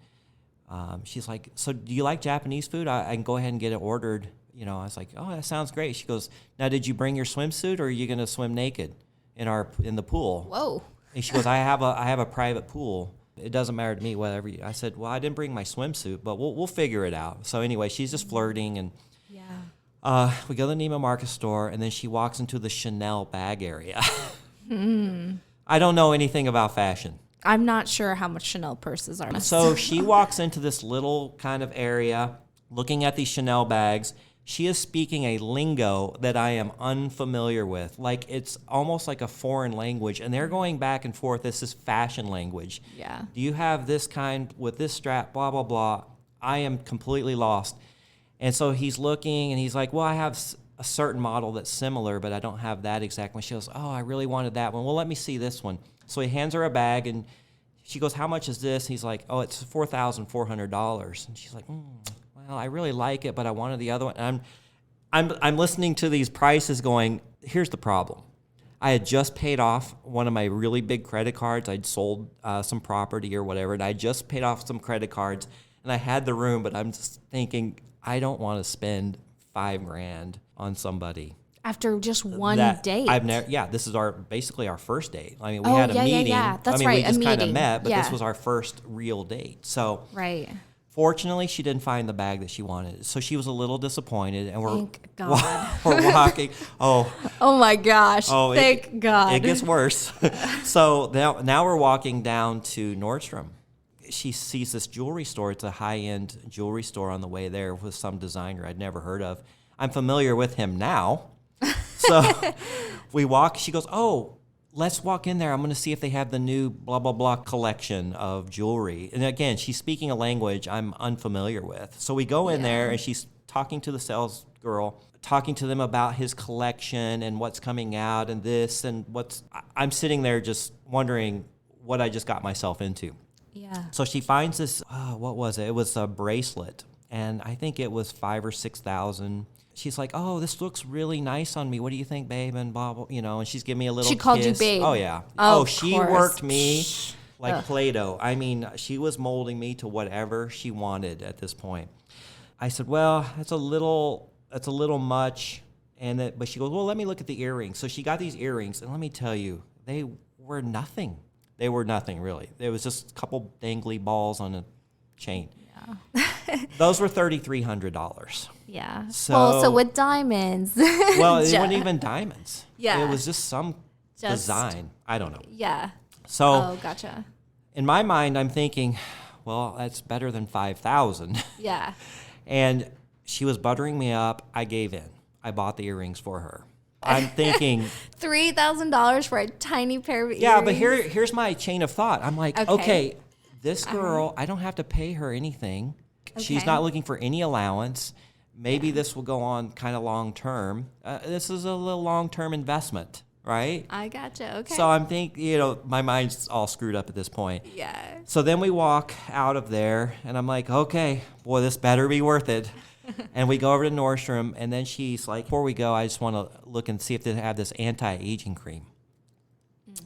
[SPEAKER 2] she's like, "So do you like Japanese food? I can go ahead and get it ordered." You know, I was like, "Oh, that sounds great." She goes, "Now, did you bring your swimsuit, or are you going to swim naked in the pool?"
[SPEAKER 3] Whoa.
[SPEAKER 2] And she goes, I have a private pool. It doesn't matter to me, whatever." I said, "Well, I didn't bring my swimsuit, but we'll figure it out." So anyway, she's just flirting, and
[SPEAKER 3] Yeah.
[SPEAKER 2] we go to the Neiman Marcus store, and then she walks into the Chanel bag area. I don't know anything about fashion.
[SPEAKER 3] I'm not sure how much Chanel purses are.
[SPEAKER 2] So she walks into this little kind of area looking at these Chanel bags. She is speaking a lingo that I am unfamiliar with. Like it's almost like a foreign language, and they're going back and forth. This is fashion language.
[SPEAKER 3] Yeah.
[SPEAKER 2] Do you have this kind with this strap, blah, blah, blah. I am completely lost. And so he's looking, and he's like, "Well, I have a certain model that's similar, but I don't have that exact one." She goes, "Oh, I really wanted that one. Well, let me see this one." So he hands her a bag, and she goes, "How much is this?" He's like, "Oh, it's $4,400. And she's like, "Well, I really like it, but I wanted the other one." And I'm listening to these prices going, here's the problem. I had just paid off one of my really big credit cards. I'd sold some property or whatever, and I just paid off some credit cards, and I had the room, but I'm just thinking, I don't want to spend $5,000 on somebody.
[SPEAKER 3] After just one date.
[SPEAKER 2] I've never. Yeah, this is basically our first date. I mean, we
[SPEAKER 3] Oh,
[SPEAKER 2] had a
[SPEAKER 3] yeah, yeah,
[SPEAKER 2] meeting.
[SPEAKER 3] yeah. That's
[SPEAKER 2] we
[SPEAKER 3] right, a
[SPEAKER 2] just kind of
[SPEAKER 3] meeting.
[SPEAKER 2] met, but this
[SPEAKER 3] Yeah.
[SPEAKER 2] was our first real date. So
[SPEAKER 3] Right.
[SPEAKER 2] fortunately, she didn't find the bag that she wanted. So she was a little disappointed, and
[SPEAKER 3] Thank God.
[SPEAKER 2] we're walking. Oh,
[SPEAKER 3] Oh my gosh. Thank God.
[SPEAKER 2] It gets worse. So now we're walking down to Nordstrom. She sees this jewelry store. It's a high-end jewelry store on the way there with some designer I'd never heard of. I'm familiar with him now. So we walk. She goes, "Oh, let's walk in there. I'm going to see if they have the new blah, blah, blah collection of jewelry." And again, she's speaking a language I'm unfamiliar with. So we go in there, and she's talking to the sales girl, talking to them about his collection and what's coming out and this and what's... I'm sitting there just wondering what I just got myself into.
[SPEAKER 3] Yeah.
[SPEAKER 2] So she finds this, what was it? It was a bracelet, and I think it was $5,000 or $6,000. She's like, "Oh, this looks really nice on me. What do you think, babe?" And blah, blah, and she's giving me a little
[SPEAKER 3] She called you
[SPEAKER 2] kiss.
[SPEAKER 3] babe.
[SPEAKER 2] Oh, yeah.
[SPEAKER 3] Of
[SPEAKER 2] She
[SPEAKER 3] course.
[SPEAKER 2] worked me like Play-Doh. I mean, she was molding me to whatever she wanted at this point. I said, "Well, that's a little much." But she goes, "Well, let me look at the earrings." So she got these earrings, and let me tell you, they were nothing. They were nothing, really. There was just a couple dangly balls on a chain. Yeah. Those were $3,300.
[SPEAKER 3] Yeah.
[SPEAKER 2] So-
[SPEAKER 3] So with diamonds.
[SPEAKER 2] Well, it
[SPEAKER 3] Ju-
[SPEAKER 2] wasn't even diamonds.
[SPEAKER 3] Yeah.
[SPEAKER 2] It was just some
[SPEAKER 3] Just-
[SPEAKER 2] design. I don't know.
[SPEAKER 3] Yeah.
[SPEAKER 2] So
[SPEAKER 3] Oh, gotcha.
[SPEAKER 2] in my mind, I'm thinking, well, that's better than 5,000.
[SPEAKER 3] Yeah.
[SPEAKER 2] And she was buttering me up. I gave in. I bought the earrings for her. I'm thinking,
[SPEAKER 3] $3,000 for a tiny pair of earrings.
[SPEAKER 2] yeah, but here's my chain of thought. I'm like,
[SPEAKER 3] Okay.
[SPEAKER 2] okay, this girl, I don't have to pay her anything. She's
[SPEAKER 3] Okay.
[SPEAKER 2] not looking for any allowance. Maybe this will go on kind of long term. This is a little long term investment, right?
[SPEAKER 3] I gotcha. Okay.
[SPEAKER 2] So I'm thinking, my mind's all screwed up at this point.
[SPEAKER 3] yeah.
[SPEAKER 2] So then we walk out of there, and I'm like, okay, boy, this better be worth it. And we go over to Nordstrom, and then she's like, before we go, I just want to look and see if they have this anti-aging cream.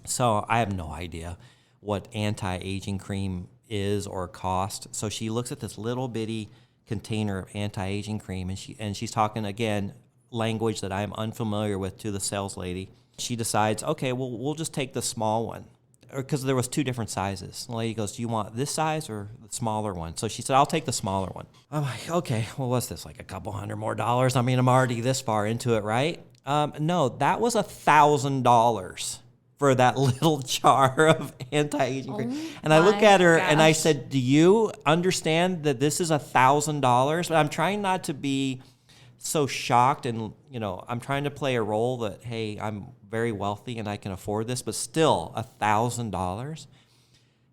[SPEAKER 2] So I have no idea what anti-aging cream is or cost. So she looks at this little bitty container of anti-aging cream, and she's talking again language that I'm unfamiliar with to the sales lady. She decides, okay, well, we'll just take the small one, because there was 2 different sizes. The lady goes, do you want this size or the smaller one? So she said, I'll take the smaller one. I'm like, okay, well, what's this, like a couple $100 more? I mean, I'm already this far into it, right? No, that was $1,000 for that little jar of anti-aging cream. And I look at her and I said, do you understand that this is $1,000? But I'm trying not to be so shocked, and I'm trying to play a role that, hey, I'm very wealthy and I can afford this, but still $1,000.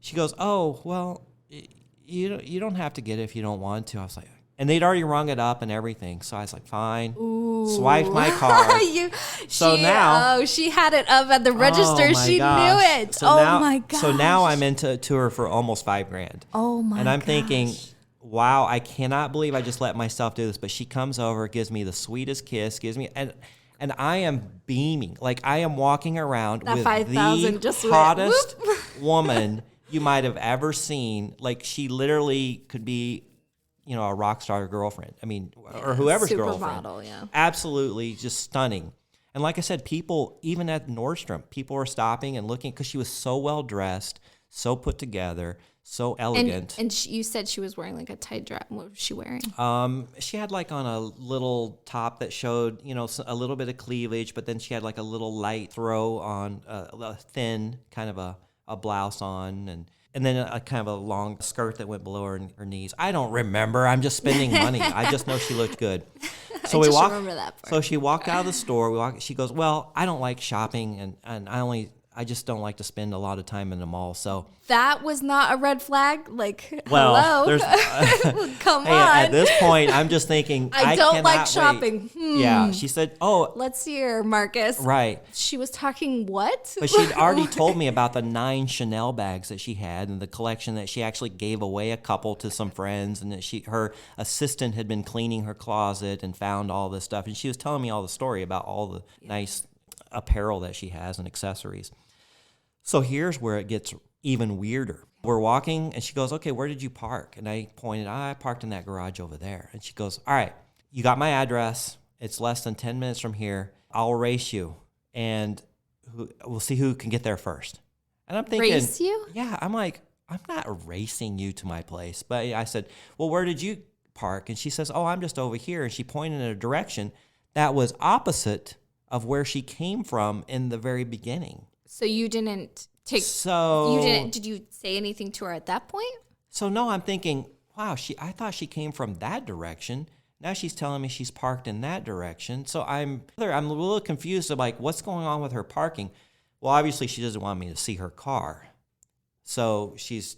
[SPEAKER 2] She goes, oh, well, you don't have to get it if you don't want to. I was like, and they'd already rung it up and everything, so I was like, fine.
[SPEAKER 3] Ooh.
[SPEAKER 2] Swiped my card.
[SPEAKER 3] She had it up at the register. She knew it. My gosh.
[SPEAKER 2] So now I'm into her for almost $5,000.
[SPEAKER 3] Oh my!
[SPEAKER 2] And I'm thinking, wow, I cannot believe I just let myself do this. But she comes over, gives me the sweetest kiss, and I am beaming. Like, I am walking around with the hottest woman you might have ever seen. Like, she literally could be, a rock star girlfriend. I mean, or whoever's girlfriend.
[SPEAKER 3] Supermodel, yeah.
[SPEAKER 2] Absolutely just stunning. And like I said, people, even at Nordstrom, people were stopping and looking because she was so well dressed, so put together, so elegant.
[SPEAKER 3] And you said she was wearing like a tight dress. What was she wearing?
[SPEAKER 2] She had like on a little top that showed, a little bit of cleavage, but then she had like a little light throw on, a thin kind of a blouse on, and then a kind of a long skirt that went below her knees. I don't remember. I'm just spending money. I just know she looked good. So
[SPEAKER 3] remember that part.
[SPEAKER 2] So she walked out of the store. She goes, well, I don't like shopping, and I just don't like to spend a lot of time in the mall. So
[SPEAKER 3] that was not a red flag. Like,
[SPEAKER 2] well,
[SPEAKER 3] hello, come on.
[SPEAKER 2] At this point, I'm just thinking,
[SPEAKER 3] I don't like shopping.
[SPEAKER 2] Yeah, she said, oh,
[SPEAKER 3] let's hear, Marcus.
[SPEAKER 2] Right.
[SPEAKER 3] She was talking what?
[SPEAKER 2] But she'd already told me about the 9 Chanel bags that she had and the collection that she actually gave away a couple to some friends, and that her assistant had been cleaning her closet and found all this stuff. And she was telling me all the story about all the nice apparel that she has and accessories. So here's where it gets even weirder. We're walking, and she goes, okay, where did you park? And I pointed, I parked in that garage over there. And she goes, all right, you got my address. It's less than 10 minutes from here. I'll race you, and we'll see who can get there first. And I'm thinking,
[SPEAKER 3] race you?
[SPEAKER 2] Yeah, I'm like, I'm not racing you to my place. But I said, well, where did you park? And she says, oh, I'm just over here. And she pointed in a direction that was opposite of where she came from in the very beginning.
[SPEAKER 3] So you didn't take.
[SPEAKER 2] So
[SPEAKER 3] you didn't. Did you say anything to her at that point?
[SPEAKER 2] So no, I'm thinking, wow. I thought she came from that direction. Now she's telling me she's parked in that direction. So I'm a little confused of like, what's going on with her parking? Well, obviously she doesn't want me to see her car, so she's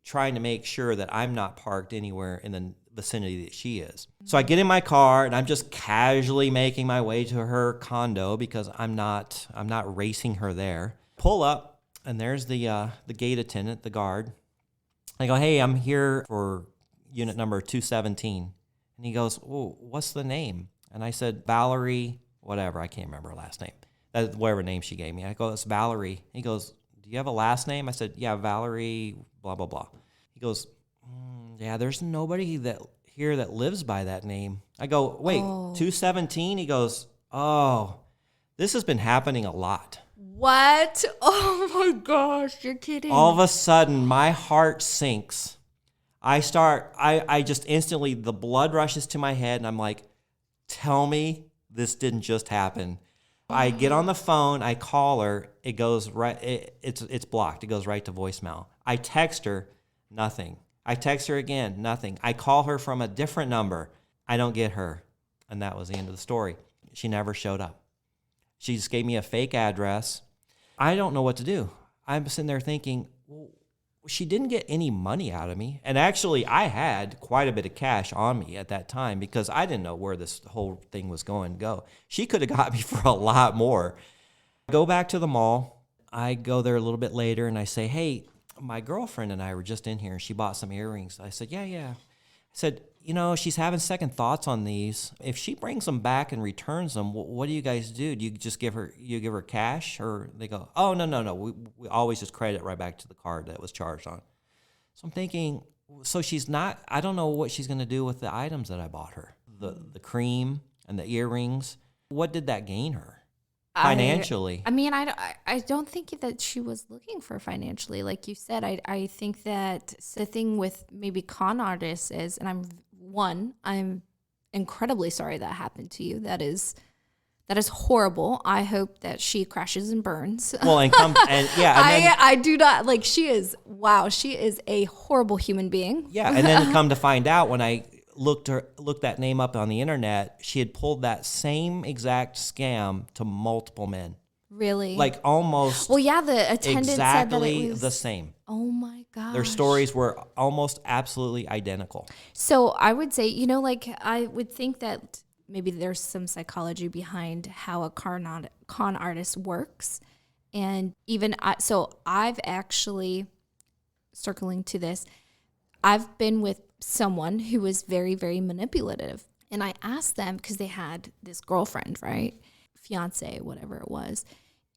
[SPEAKER 2] trying to make sure that I'm not parked anywhere in the vicinity that she is. So I get in my car, and I'm just casually making my way to her condo because I'm not racing her there. Pull up, and there's the gate attendant, the guard. I go, hey, I'm here for unit number 217. And he goes, oh, what's the name? And I said, Valerie, whatever, I can't remember her last name. That's whatever name she gave me. I go, it's Valerie. He goes, do you have a last name? I said, yeah, Valerie, blah, blah, blah. He goes, yeah, there's nobody here that lives by that name. I go, wait, 217? He goes, oh, this has been happening a lot.
[SPEAKER 3] What? Oh my gosh, you're kidding.
[SPEAKER 2] All of a sudden, my heart sinks. I just instantly, the blood rushes to my head, and I'm like, tell me this didn't just happen. I get on the phone, I call her, it goes right, it's blocked, it goes right to voicemail. I text her, nothing. I text her again, nothing. I call her from a different number. I don't get her. And that was the end of the story. She never showed up. She just gave me a fake address. I don't know what to do. I'm sitting there thinking, well, she didn't get any money out of me. And actually, I had quite a bit of cash on me at that time because I didn't know where this whole thing was going to go. She could have got me for a lot more. I go back to the mall. I go there a little bit later, and I say, hey, my girlfriend and I were just in here, and she bought some earrings. I said, yeah. I said, she's having second thoughts on these. If she brings them back and returns them, what do you guys do? Do you just give her cash? Or they go, oh, no. We always just credit right back to the card that was charged on. So I'm thinking, So she's not, I don't know what she's going to do with the items that I bought her. The cream and the earrings. What did that gain her financially?
[SPEAKER 3] I mean, I don't think that she was looking for financially. Like you said, I think that the thing with maybe con artists is, and I'm incredibly sorry that happened to you. That is horrible. I hope that she crashes and burns.
[SPEAKER 2] Well, and then,
[SPEAKER 3] I do not like. She is a horrible human being.
[SPEAKER 2] yeah, and then come to find out when I looked that name up on the internet, she had pulled that same exact scam to multiple men.
[SPEAKER 3] Really?
[SPEAKER 2] Like almost.
[SPEAKER 3] Well, yeah, the attendant said that
[SPEAKER 2] exactly
[SPEAKER 3] it was
[SPEAKER 2] the same.
[SPEAKER 3] Oh my gosh.
[SPEAKER 2] Their stories were almost absolutely identical.
[SPEAKER 3] So I would say, like I would think that maybe there's some psychology behind how a con artist works. And even I've actually, circling to this, I've been with someone who was very, very manipulative. And I asked them, because they had this girlfriend, right? Fiance, whatever it was.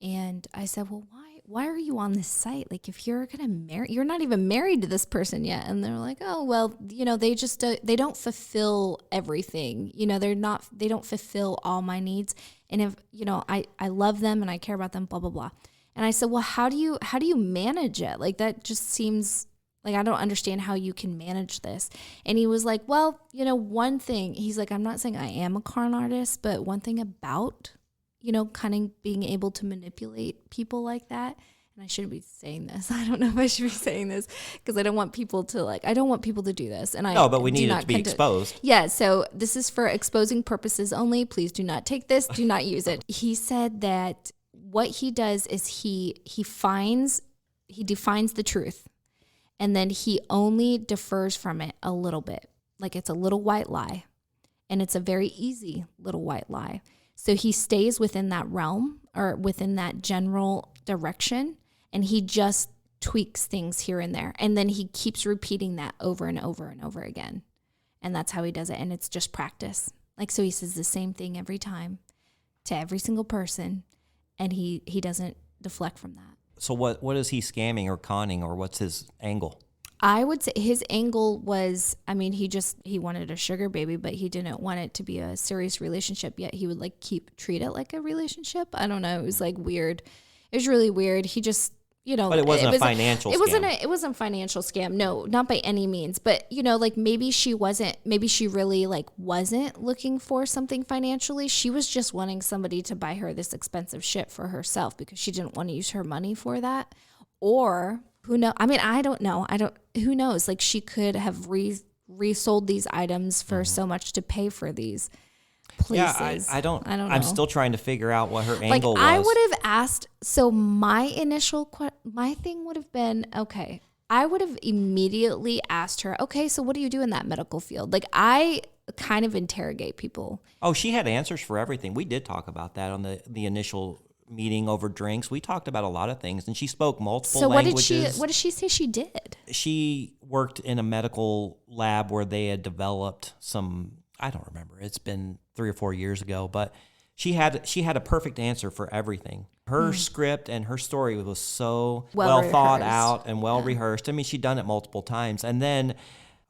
[SPEAKER 3] And I said, well, why are you on this site? Like, if you're going to marry, you're not even married to this person yet. And they're like, oh, well, they just, they don't fulfill everything. They don't fulfill all my needs. And if, I love them and I care about them, blah, blah, blah. And I said, well, how do you manage it? Like, that just seems like, I don't understand how you can manage this. And he was like, well, one thing, he's like, I'm not saying I am a con artist, but one thing about, kind of being able to manipulate people like that. And I shouldn't be saying this. I don't know if I should be saying this because I don't want people to do this. And
[SPEAKER 2] No, but we need it to be exposed.
[SPEAKER 3] Yeah. So this is for exposing purposes only. Please do not take this. Do not use it. He said that what he does is he defines the truth. And then he only differs from it a little bit. Like, it's a little white lie. And it's a very easy little white lie. So he stays within that realm or within that general direction. And he just tweaks things here and there. And then he keeps repeating that over and over and over again. And that's how he does it. And it's just practice. Like, so he says the same thing every time to every single person. And he doesn't deflect from that.
[SPEAKER 2] So what is he scamming or conning, or what's his angle?
[SPEAKER 3] I would say his angle was, I mean, he wanted a sugar baby, but he didn't want it to be a serious relationship, yet he would like treat it like a relationship. I don't know. It was like weird. It was really weird. He just,
[SPEAKER 2] But it wasn't a financial scam.
[SPEAKER 3] It wasn't a financial scam. No, not by any means. But, like maybe she really like wasn't looking for something financially. She was just wanting somebody to buy her this expensive shit for herself because she didn't want to use her money for that. Or who knows? I mean, I don't know. Who knows? Like, she could have resold these items for so much to pay for these places.
[SPEAKER 2] Yeah, I don't know.
[SPEAKER 3] I'm
[SPEAKER 2] still trying to figure out what her angle was.
[SPEAKER 3] I would have asked, so my thing would have been, okay, I would have immediately asked her, okay, so what do you do in that medical field? Like, I kind of interrogate people.
[SPEAKER 2] Oh, she had answers for everything. We did talk about that on the initial meeting over drinks. We talked about a lot of things, and she spoke multiple languages.
[SPEAKER 3] What did she say she did?
[SPEAKER 2] She worked in a medical lab where they had developed some, I don't remember. It's been 3 or 4 years ago, but she had a perfect answer for everything. Her script and her story was so well thought out and well rehearsed. I mean, she'd done it multiple times. And then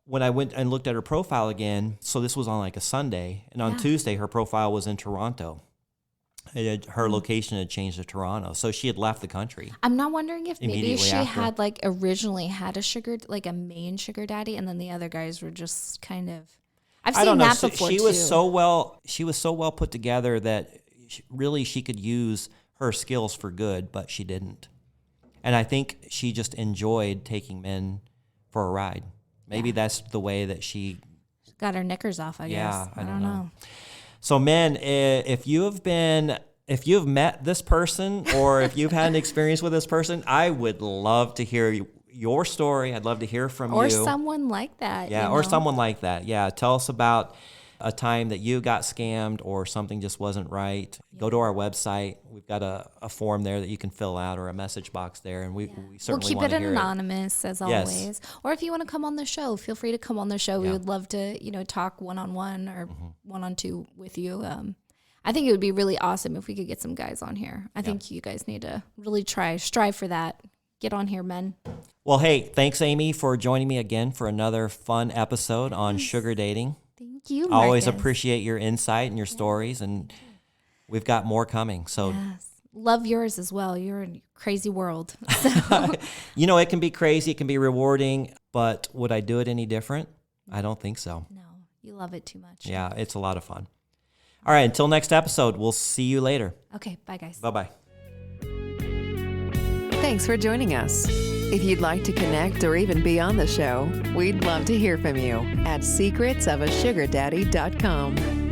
[SPEAKER 2] when I went and looked at her profile again, so this was on like a Sunday, and on Tuesday her profile was in Toronto. Her location had changed to Toronto, so she had left the country.
[SPEAKER 3] I'm not wondering if maybe she
[SPEAKER 2] after.
[SPEAKER 3] had like originally had a main sugar daddy, and then the other guys were just kind of. I've seen that before too.
[SPEAKER 2] She was so well put together that she could use her skills for good, but she didn't. And I think she just enjoyed taking men for a ride. Maybe that's the way that she
[SPEAKER 3] got her knickers off. I guess. I don't know.
[SPEAKER 2] So men, if you've met this person or if you've had an experience with this person, I would love to hear your story. I'd love to hear from you.
[SPEAKER 3] Or someone like that.
[SPEAKER 2] Yeah, or someone like that. Yeah, tell us about a time that you got scammed or something just wasn't right. Go to our website. We've got a form there that you can fill out, or a message box there, and we certainly want to hear it.
[SPEAKER 3] We'll keep it anonymous as always. Or if you want to come on the show, feel free to come on the show. We would love to, talk one-on-one or one-on-two with you. I think it would be really awesome if we could get some guys on here. I think you guys need to really strive for that. Get on here, men.
[SPEAKER 2] Well, hey, thanks, Amy, for joining me again for another fun episode on sugar dating.
[SPEAKER 3] Thank you,
[SPEAKER 2] I always
[SPEAKER 3] Marcus.
[SPEAKER 2] appreciate your insight and your stories, and we've got more coming. So,
[SPEAKER 3] Yes. Love yours as well. You're in a crazy world. So,
[SPEAKER 2] you know, it can be crazy, it can be rewarding, but would I do it any different? I don't think so.
[SPEAKER 3] no, you love it too much.
[SPEAKER 2] Yeah, it's a lot of fun. All right, until next episode, we'll see you later.
[SPEAKER 3] Okay, bye, guys.
[SPEAKER 2] Bye-bye.
[SPEAKER 1] Thanks for joining us. If you'd like to connect or even be on the show, we'd love to hear from you at secretsofasugardaddy.com.